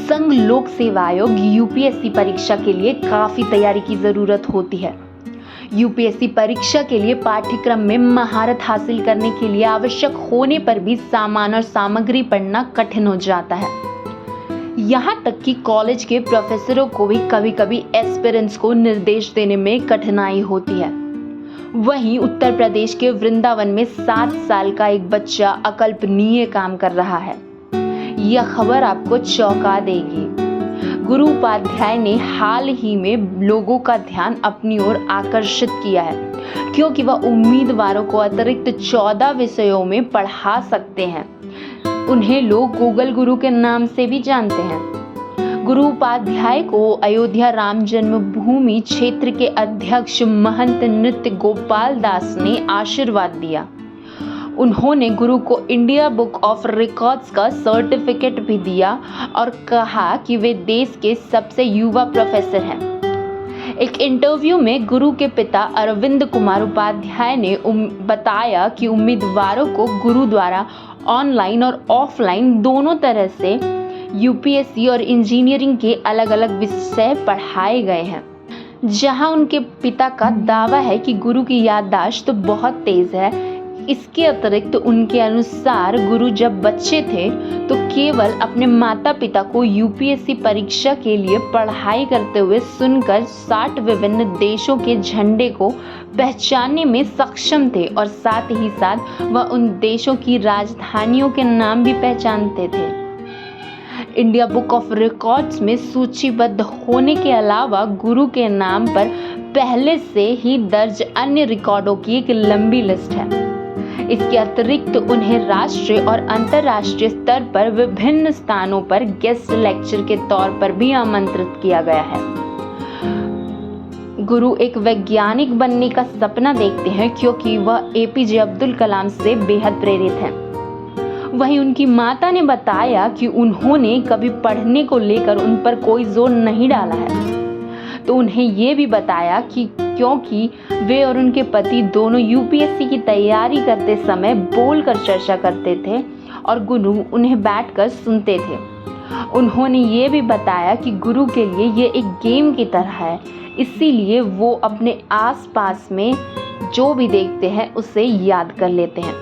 संघ लोक सेवा आयोग यूपीएससी परीक्षा के लिए काफ़ी तैयारी की ज़रूरत होती है। यूपीएससी परीक्षा के लिए पाठ्यक्रम में महारत हासिल करने के लिए आवश्यक होने पर भी सामान और सामग्री पढ़ना कठिन हो जाता है। यहाँ तक कि कॉलेज के प्रोफेसरों को भी कभी कभी एस्पिरेंट्स को निर्देश देने में कठिनाई होती है। वहीं उत्तर प्रदेश के वृंदावन में 7 साल का एक बच्चा अकल्पनीय काम कर रहा है। यह खबर आपको चौंका देगी। गुरु उपाध्याय ने हाल ही में लोगों का ध्यान अपनी ओर आकर्षित किया है, क्योंकि वह उम्मीदवारों को अतिरिक्त 14 विषयों में पढ़ा सकते हैं। उन्हें लोग गूगल गुरु के नाम से भी जानते हैं। गुरु उपाध्याय को अयोध्या राम जन्मभूमि क्षेत्र के अध्यक्ष महंत नृत्य गोपाल दास ने आशीर्वाद दिया। उन्होंने गुरु को इंडिया बुक ऑफ रिकॉर्ड्स का सर्टिफिकेट भी दिया और कहा कि वे देश के सबसे युवा प्रोफेसर हैं। एक इंटरव्यू में गुरु के पिता अरविंद कुमार उपाध्याय ने बताया कि उम्मीदवारों को गुरु द्वारा ऑनलाइन और ऑफलाइन दोनों तरह से यूपीएससी और इंजीनियरिंग के अलग अलग विषय पढ़ाए गए हैं। जहां उनके पिता का दावा है कि गुरु की याददाश्त तो बहुत तेज है। इसके अतिरिक्त उनके अनुसार गुरु जब बच्चे थे तो केवल अपने माता पिता को यूपीएससी परीक्षा के लिए पढ़ाई करते हुए सुनकर 60 विभिन्न देशों के झंडे को पहचानने में सक्षम थे और साथ ही साथ वह उन देशों की राजधानियों के नाम भी पहचानते थे। इंडिया बुक ऑफ रिकॉर्ड्स में सूचीबद्ध होने के अलावा गुरु के नाम पर पहले से ही दर्ज अन्य रिकॉर्डों की एक लंबी लिस्ट है। इसके अतिरिक्त उन्हें राष्ट्रीय और अंतर्राष्ट्रीय स्तर पर विभिन्न स्थानों पर गेस्ट लेक्चर के तौर पर भी आमंत्रित किया गया है। गुरु एक वैज्ञानिक बनने का सपना देखते हैं, क्योंकि वह एपीजे अब्दुल कलाम से बेहद प्रेरित हैं। वहीं उनकी माता ने बताया कि उन्होंने कभी पढ़ने को लेकर उन पर कोई जोर नहीं डाला है। तो उन्हें ये भी बताया कि क्योंकि वे और उनके पति दोनों यूपीएससी की तैयारी करते समय बोलकर चर्चा करते थे और गुरु उन्हें बैठकर सुनते थे। उन्होंने ये भी बताया कि गुरु के लिए ये एक गेम की तरह है, इसीलिए वो अपने आसपास में जो भी देखते हैं उसे याद कर लेते हैं।